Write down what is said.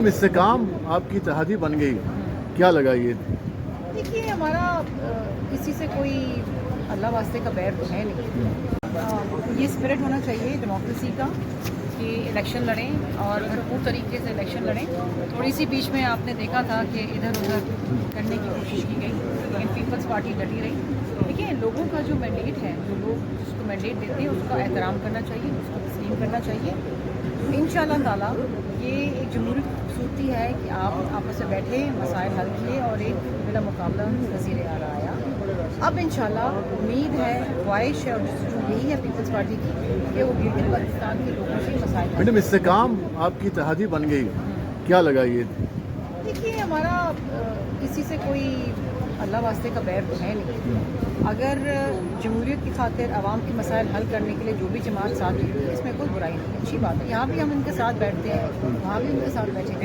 استحकाम आपकी इत्तेहादी बन गई, क्या लगा ये? देखिए हमारा किसी से कोई अल्लाह वास्ते का बैर तो है नहीं। ये स्पिरिट होना चाहिए डेमोक्रेसी का कि इलेक्शन लड़ें और भरपूर तरीके से इलेक्शन लड़ें। थोड़ी सी बीच में आपने देखा था कि इधर उधर करने की कोशिश की गई, लेकिन पीपल्स पार्टी डटी रही। देखिए लोगों का जो मैंडेट है, जो लोग जिसको मैंडेट देते हैं उसका एहतराम करना चाहिए, उसको तस्लीम करना चाहिए। इंशाअल्लाह ताला ये एक जमहूरी खूबसूरती है कि आप आपस में बैठे मसाइल हल किए और एक मेरा मुकाबला वज़ीर आला आया। अब इंशाअल्लाह उम्मीद है, ख्वाहिश है और जो यही है पीपल्स पार्टी की कि वो गिलगित बल्तिस्तान के लोगों से मसाइल हल मैडम istihकाम आपकी इत्तेहादी बन गई, क्या लगा ये? देखिए हमारा किसी से कोई अल्लाह वास्ते का बैर तो है नहीं। अगर जमहूरियत की खातिर आवाम के मसाइल हल करने के लिए जो भी जमात साथ देती है इसमें कोई बुराई नहीं है, अच्छी बात है। यहाँ भी हम इनके साथ बैठते हैं, वहाँ भी उनके साथ बैठे हैं।